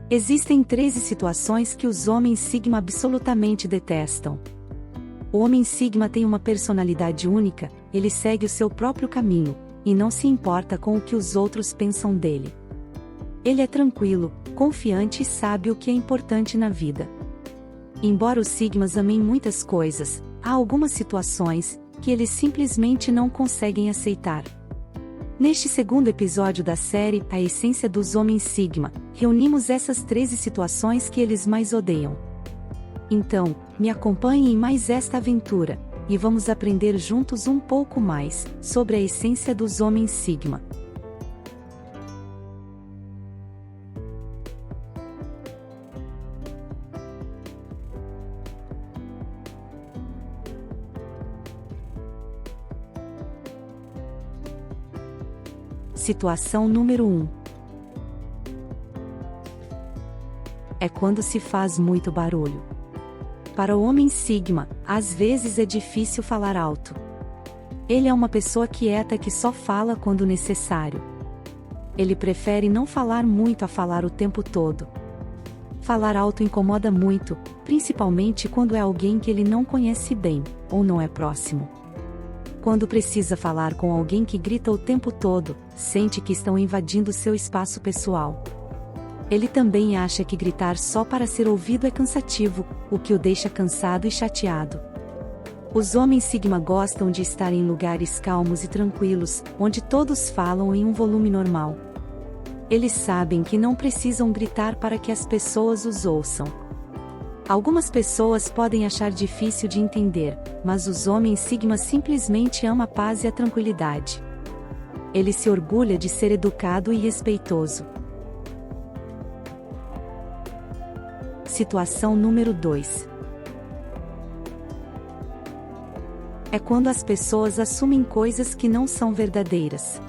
Existem 13 situações que os homens Sigma absolutamente detestam. O homem Sigma tem uma personalidade única, ele segue o seu próprio caminho, e não se importa com o que os outros pensam dele. Ele é tranquilo, confiante e sabe o que é importante na vida. Embora os Sigmas amem muitas coisas, há algumas situações que eles simplesmente não conseguem aceitar. Neste segundo episódio da série A Essência dos Homens Sigma, reunimos essas 13 situações que eles mais odeiam. Então, me acompanhe em mais esta aventura, e vamos aprender juntos um pouco mais sobre a essência dos homens Sigma. Situação número 1. É quando se faz muito barulho. Para o homem Sigma, às vezes é difícil falar alto. Ele é uma pessoa quieta que só fala quando necessário. Ele prefere não falar muito a falar o tempo todo. Falar alto incomoda muito, principalmente quando é alguém que ele não conhece bem, ou não é próximo. Quando precisa falar com alguém que grita o tempo todo, sente que estão invadindo seu espaço pessoal. Ele também acha que gritar só para ser ouvido é cansativo, o que o deixa cansado e chateado. Os homens Sigma gostam de estar em lugares calmos e tranquilos, onde todos falam em um volume normal. Eles sabem que não precisam gritar para que as pessoas os ouçam. Algumas pessoas podem achar difícil de entender, mas os homens Sigma simplesmente amam a paz e a tranquilidade. Ele se orgulha de ser educado e respeitoso. Situação número 2. É quando as pessoas assumem coisas que não são verdadeiras.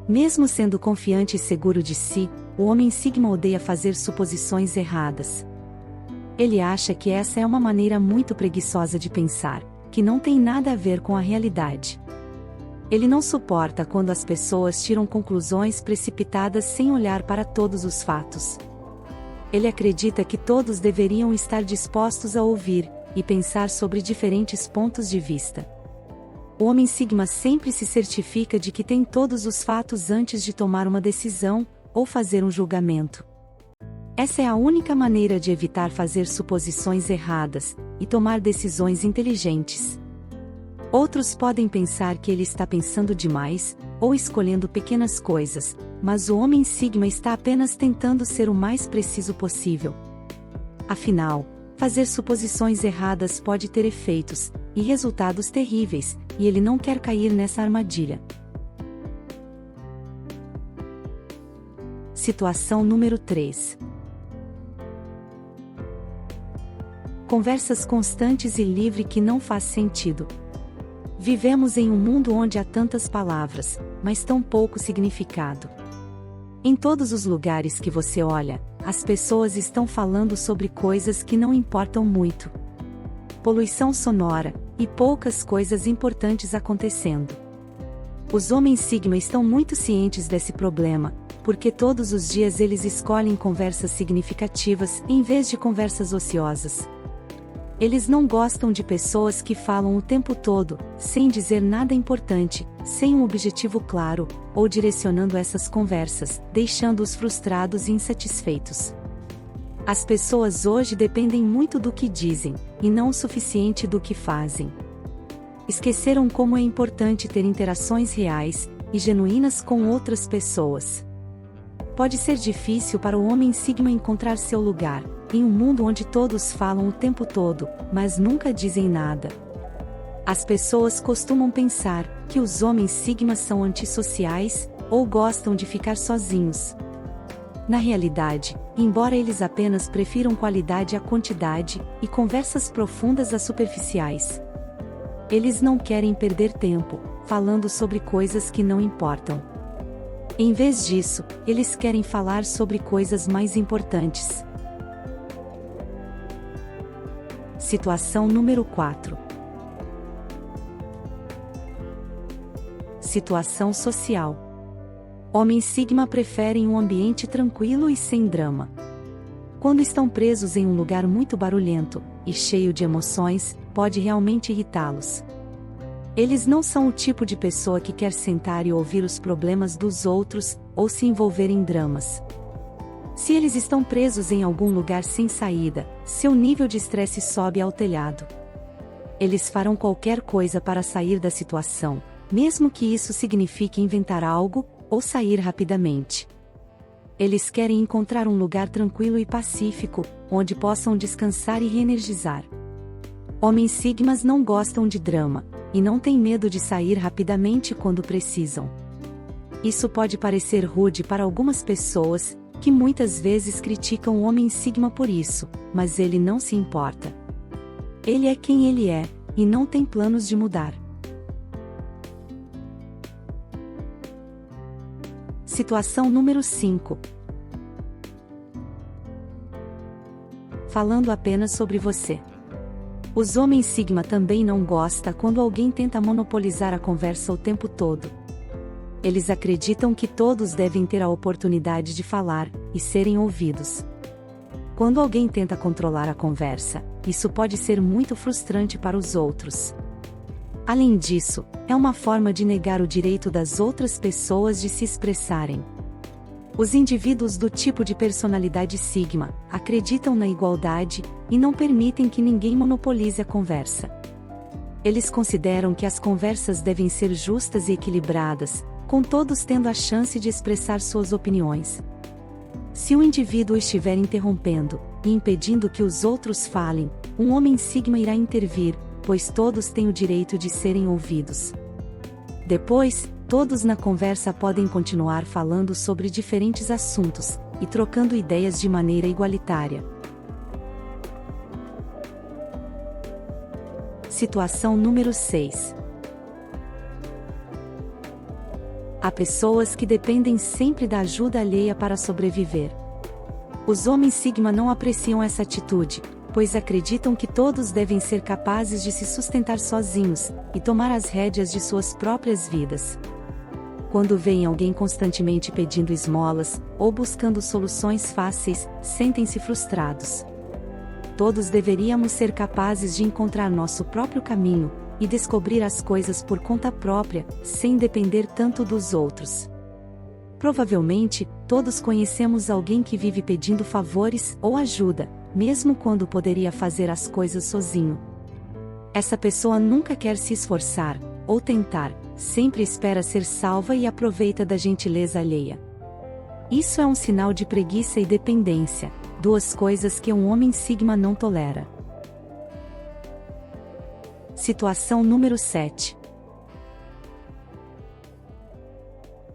Mesmo sendo confiante e seguro de si, o homem Sigma odeia fazer suposições erradas. Ele acha que essa é uma maneira muito preguiçosa de pensar, que não tem nada a ver com a realidade. Ele não suporta quando as pessoas tiram conclusões precipitadas sem olhar para todos os fatos. Ele acredita que todos deveriam estar dispostos a ouvir e pensar sobre diferentes pontos de vista. O homem Sigma sempre se certifica de que tem todos os fatos antes de tomar uma decisão ou fazer um julgamento. Essa é a única maneira de evitar fazer suposições erradas e tomar decisões inteligentes. Outros podem pensar que ele está pensando demais ou escolhendo pequenas coisas, mas o homem Sigma está apenas tentando ser o mais preciso possível. Afinal, fazer suposições erradas pode ter efeitos e resultados terríveis, e ele não quer cair nessa armadilha. Situação número 3. Conversas constantes e livre que não faz sentido. Vivemos em um mundo onde há tantas palavras, mas tão pouco significado. Em todos os lugares que você olha, as pessoas estão falando sobre coisas que não importam muito. Poluição sonora, e poucas coisas importantes acontecendo. Os homens Sigma estão muito cientes desse problema, porque todos os dias eles escolhem conversas significativas em vez de conversas ociosas. Eles não gostam de pessoas que falam o tempo todo, sem dizer nada importante, sem um objetivo claro, ou direcionando essas conversas, deixando-os frustrados e insatisfeitos. As pessoas hoje dependem muito do que dizem, e não o suficiente do que fazem. Esqueceram como é importante ter interações reais e genuínas com outras pessoas. Pode ser difícil para o homem Sigma encontrar seu lugar, em um mundo onde todos falam o tempo todo, mas nunca dizem nada. As pessoas costumam pensar que os homens Sigma são antissociais, ou gostam de ficar sozinhos. Na realidade, embora eles apenas prefiram qualidade à quantidade, e conversas profundas às superficiais. Eles não querem perder tempo, falando sobre coisas que não importam. Em vez disso, eles querem falar sobre coisas mais importantes. Situação número 4. Situação social. Homens Sigma preferem um ambiente tranquilo e sem drama. Quando estão presos em um lugar muito barulhento e cheio de emoções, pode realmente irritá-los. Eles não são o tipo de pessoa que quer sentar e ouvir os problemas dos outros ou se envolver em dramas. Se eles estão presos em algum lugar sem saída, seu nível de estresse sobe ao telhado. Eles farão qualquer coisa para sair da situação, mesmo que isso signifique inventar algo ou sair rapidamente. Eles querem encontrar um lugar tranquilo e pacífico, onde possam descansar e reenergizar. Homens sigmas não gostam de drama, e não têm medo de sair rapidamente quando precisam. Isso pode parecer rude para algumas pessoas, que muitas vezes criticam o homem sigma por isso, mas ele não se importa. Ele é quem ele é, e não tem planos de mudar. Situação número 5. Falando apenas sobre você. Os homens sigma também não gostam quando alguém tenta monopolizar a conversa o tempo todo. Eles acreditam que todos devem ter a oportunidade de falar e serem ouvidos. Quando alguém tenta controlar a conversa, isso pode ser muito frustrante para os outros. Além disso, é uma forma de negar o direito das outras pessoas de se expressarem. Os indivíduos do tipo de personalidade sigma acreditam na igualdade e não permitem que ninguém monopolize a conversa. Eles consideram que as conversas devem ser justas e equilibradas, com todos tendo a chance de expressar suas opiniões. Se o indivíduo estiver interrompendo e impedindo que os outros falem, um homem sigma irá intervir, pois todos têm o direito de serem ouvidos. Depois, todos na conversa podem continuar falando sobre diferentes assuntos e trocando ideias de maneira igualitária. Situação número 6. Há pessoas que dependem sempre da ajuda alheia para sobreviver. Os homens sigma não apreciam essa atitude, pois acreditam que todos devem ser capazes de se sustentar sozinhos e tomar as rédeas de suas próprias vidas. Quando veem alguém constantemente pedindo esmolas ou buscando soluções fáceis, sentem-se frustrados. Todos deveríamos ser capazes de encontrar nosso próprio caminho e descobrir as coisas por conta própria, sem depender tanto dos outros. Provavelmente, todos conhecemos alguém que vive pedindo favores ou ajuda, mesmo quando poderia fazer as coisas sozinho. Essa pessoa nunca quer se esforçar, ou tentar, sempre espera ser salva e aproveita da gentileza alheia. Isso é um sinal de preguiça e dependência, duas coisas que um homem sigma não tolera. Situação número 7.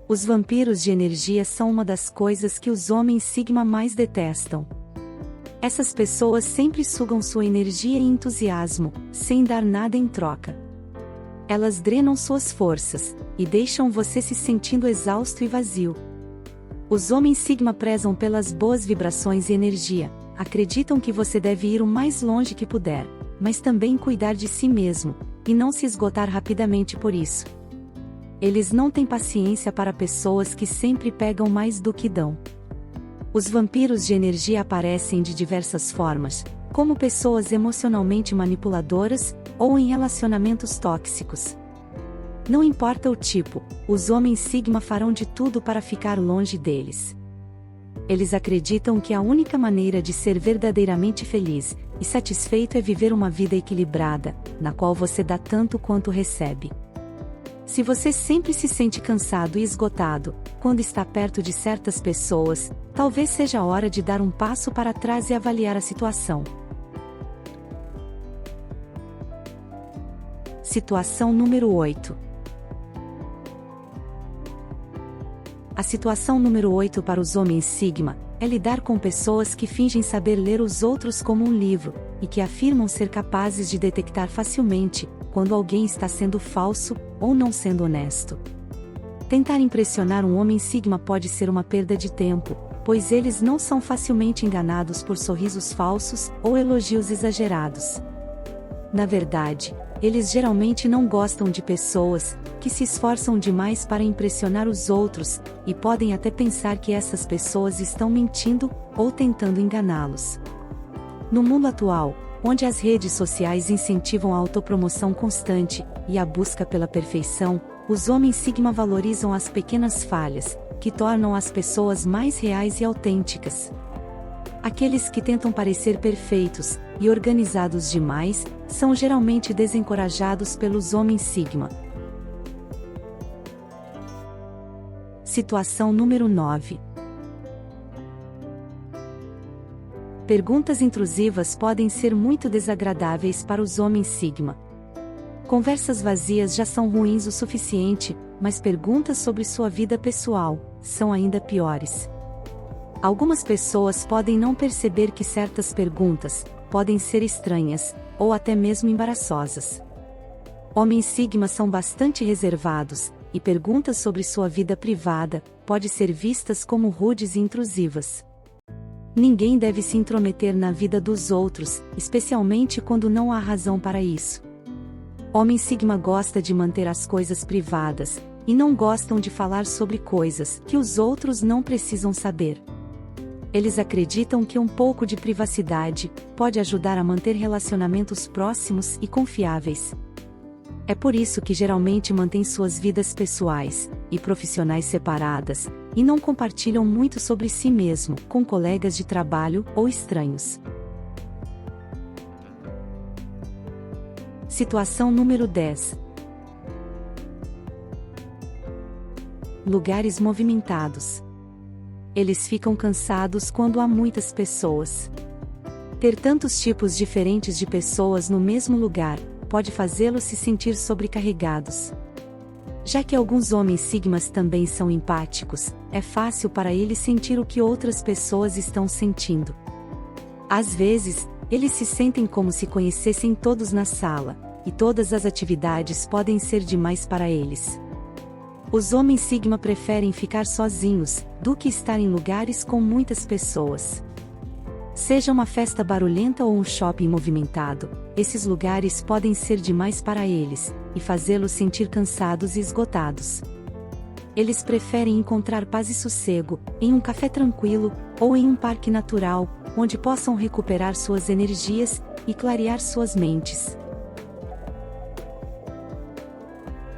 Os vampiros de energia são uma das coisas que os homens sigma mais detestam. Essas pessoas sempre sugam sua energia e entusiasmo, sem dar nada em troca. Elas drenam suas forças, e deixam você se sentindo exausto e vazio. Os homens sigma prezam pelas boas vibrações e energia, acreditam que você deve ir o mais longe que puder, mas também cuidar de si mesmo, e não se esgotar rapidamente por isso. Eles não têm paciência para pessoas que sempre pegam mais do que dão. Os vampiros de energia aparecem de diversas formas, como pessoas emocionalmente manipuladoras, ou em relacionamentos tóxicos. Não importa o tipo, os homens sigma farão de tudo para ficar longe deles. Eles acreditam que a única maneira de ser verdadeiramente feliz e satisfeito é viver uma vida equilibrada, na qual você dá tanto quanto recebe. Se você sempre se sente cansado e esgotado, quando está perto de certas pessoas, talvez seja a hora de dar um passo para trás e avaliar a situação. Situação número 8. A situação número 8 para os homens sigma é lidar com pessoas que fingem saber ler os outros como um livro, e que afirmam ser capazes de detectar facilmente quando alguém está sendo falso ou não sendo honesto. Tentar impressionar um homem sigma pode ser uma perda de tempo, pois eles não são facilmente enganados por sorrisos falsos ou elogios exagerados. Na verdade, eles geralmente não gostam de pessoas que se esforçam demais para impressionar os outros, e podem até pensar que essas pessoas estão mentindo ou tentando enganá-los. No mundo atual, onde as redes sociais incentivam a autopromoção constante e a busca pela perfeição, os homens Sigma valorizam as pequenas falhas, que tornam as pessoas mais reais e autênticas. Aqueles que tentam parecer perfeitos e organizados demais são geralmente desencorajados pelos homens Sigma. Situação número 9. Perguntas intrusivas podem ser muito desagradáveis para os homens Sigma. Conversas vazias já são ruins o suficiente, mas perguntas sobre sua vida pessoal são ainda piores. Algumas pessoas podem não perceber que certas perguntas podem ser estranhas, ou até mesmo embaraçosas. Homens Sigma são bastante reservados, e perguntas sobre sua vida privada podem ser vistas como rudes e intrusivas. Ninguém deve se intrometer na vida dos outros, especialmente quando não há razão para isso. Homem Sigma gosta de manter as coisas privadas, e não gostam de falar sobre coisas que os outros não precisam saber. Eles acreditam que um pouco de privacidade pode ajudar a manter relacionamentos próximos e confiáveis. É por isso que geralmente mantêm suas vidas pessoais e profissionais separadas, e não compartilham muito sobre si mesmo com colegas de trabalho ou estranhos. Situação número 10. Lugares movimentados. Eles ficam cansados quando há muitas pessoas. Ter tantos tipos diferentes de pessoas no mesmo lugar pode fazê-los se sentir sobrecarregados. Já que alguns homens Sigmas também são empáticos, é fácil para eles sentir o que outras pessoas estão sentindo. Às vezes, eles se sentem como se conhecessem todos na sala, e todas as atividades podem ser demais para eles. Os homens Sigma preferem ficar sozinhos do que estar em lugares com muitas pessoas. Seja uma festa barulhenta ou um shopping movimentado, esses lugares podem ser demais para eles, e fazê-los sentir cansados e esgotados. Eles preferem encontrar paz e sossego, em um café tranquilo, ou em um parque natural, onde possam recuperar suas energias e clarear suas mentes.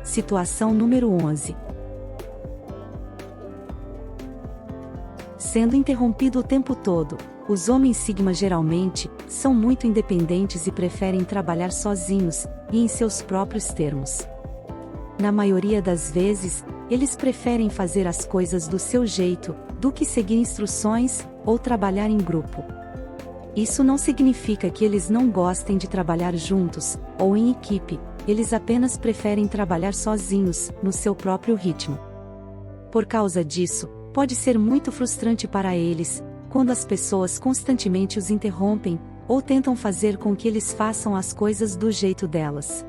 Situação número 11. Sendo interrompido o tempo todo, os homens Sigma geralmente são muito independentes e preferem trabalhar sozinhos e em seus próprios termos. Na maioria das vezes, eles preferem fazer as coisas do seu jeito do que seguir instruções ou trabalhar em grupo. Isso não significa que eles não gostem de trabalhar juntos ou em equipe, eles apenas preferem trabalhar sozinhos, no seu próprio ritmo. Por causa disso, pode ser muito frustrante para eles, quando as pessoas constantemente os interrompem, ou tentam fazer com que eles façam as coisas do jeito delas.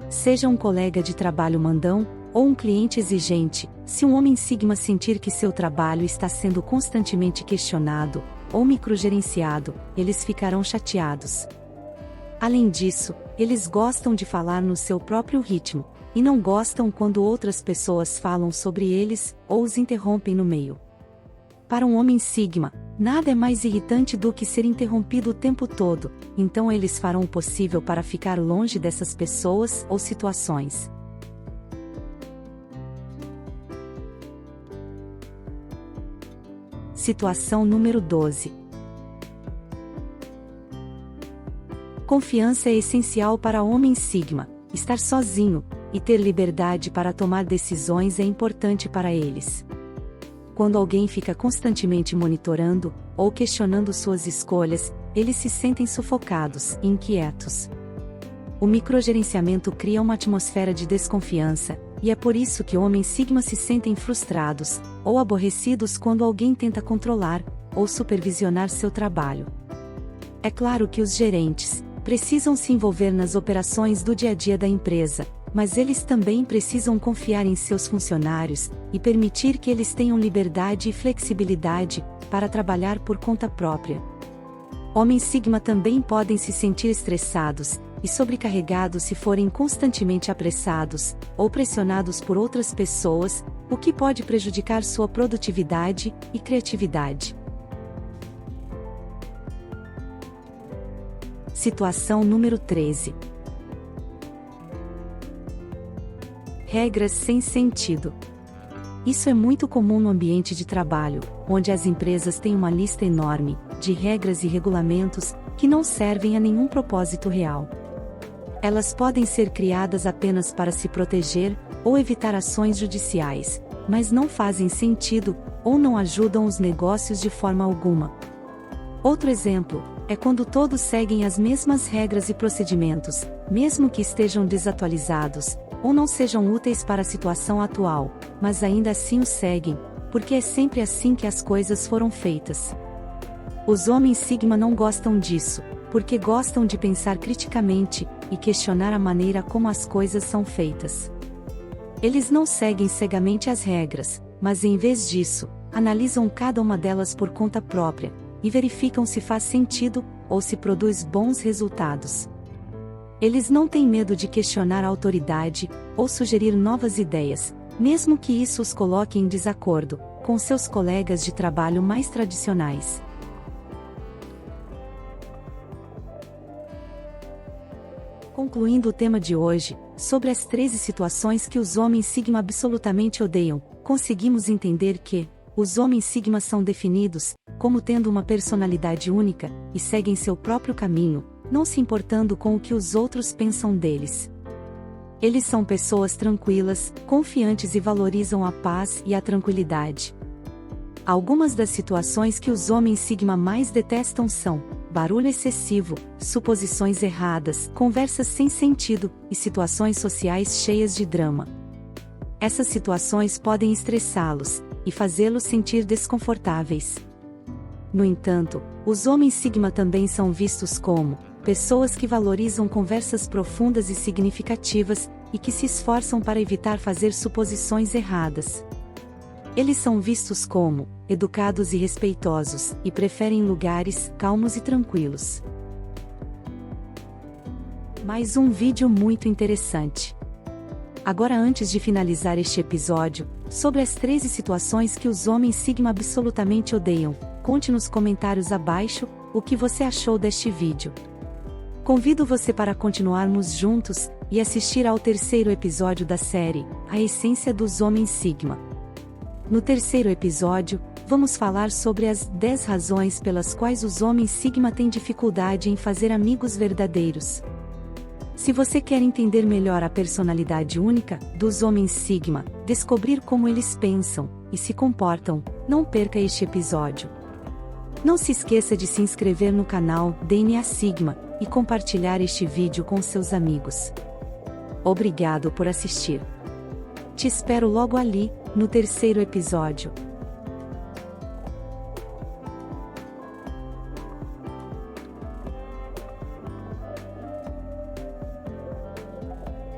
Seja um colega de trabalho mandão, ou um cliente exigente, se um homem Sigma sentir que seu trabalho está sendo constantemente questionado, ou microgerenciado, eles ficarão chateados. Além disso, eles gostam de falar no seu próprio ritmo, e não gostam quando outras pessoas falam sobre eles, ou os interrompem no meio. Para um homem Sigma, nada é mais irritante do que ser interrompido o tempo todo, então eles farão o possível para ficar longe dessas pessoas ou situações. Situação número 12. Confiança é essencial para homens Sigma. Estar sozinho e ter liberdade para tomar decisões é importante para eles. Quando alguém fica constantemente monitorando ou questionando suas escolhas, eles se sentem sufocados e inquietos. O microgerenciamento cria uma atmosfera de desconfiança, e é por isso que homens Sigma se sentem frustrados ou aborrecidos quando alguém tenta controlar ou supervisionar seu trabalho. É claro que os gerentes precisam se envolver nas operações do dia a dia da empresa, mas eles também precisam confiar em seus funcionários e permitir que eles tenham liberdade e flexibilidade para trabalhar por conta própria. Homens Sigma também podem se sentir estressados e sobrecarregados se forem constantemente apressados ou pressionados por outras pessoas, o que pode prejudicar sua produtividade e criatividade. Situação número 13. Regras sem sentido. Isso é muito comum no ambiente de trabalho, onde as empresas têm uma lista enorme de regras e regulamentos que não servem a nenhum propósito real. Elas podem ser criadas apenas para se proteger ou evitar ações judiciais, mas não fazem sentido ou não ajudam os negócios de forma alguma. Outro exemplo é quando todos seguem as mesmas regras e procedimentos, mesmo que estejam desatualizados ou não sejam úteis para a situação atual, mas ainda assim os seguem, porque é sempre assim que as coisas foram feitas. Os homens Sigma não gostam disso, porque gostam de pensar criticamente e questionar a maneira como as coisas são feitas. Eles não seguem cegamente as regras, mas em vez disso, analisam cada uma delas por conta própria e verificam se faz sentido ou se produz bons resultados. Eles não têm medo de questionar a autoridade ou sugerir novas ideias, mesmo que isso os coloque em desacordo com seus colegas de trabalho mais tradicionais. Concluindo o tema de hoje, sobre as 13 situações que os homens Sigma absolutamente odeiam, conseguimos entender que os homens Sigma são definidos como tendo uma personalidade única e seguem seu próprio caminho, não se importando com o que os outros pensam deles. Eles são pessoas tranquilas, confiantes e valorizam a paz e a tranquilidade. Algumas das situações que os homens Sigma mais detestam são barulho excessivo, suposições erradas, conversas sem sentido e situações sociais cheias de drama. Essas situações podem estressá-los e fazê-los sentir desconfortáveis. No entanto, os homens Sigma também são vistos como pessoas que valorizam conversas profundas e significativas e que se esforçam para evitar fazer suposições erradas. Eles são vistos como educados e respeitosos e preferem lugares calmos e tranquilos. Mais um vídeo muito interessante. Agora, antes de finalizar este episódio, sobre as 13 situações que os homens Sigma absolutamente odeiam, conte nos comentários abaixo o que você achou deste vídeo. Convido você para continuarmos juntos e assistir ao terceiro episódio da série, A Essência dos Homens Sigma. No terceiro episódio, vamos falar sobre as 10 razões pelas quais os homens Sigma têm dificuldade em fazer amigos verdadeiros. Se você quer entender melhor a personalidade única dos homens Sigma, descobrir como eles pensam e se comportam, não perca este episódio. Não se esqueça de se inscrever no canal DNA Sigma e compartilhar este vídeo com seus amigos. Obrigado por assistir. Te espero logo ali, no terceiro episódio.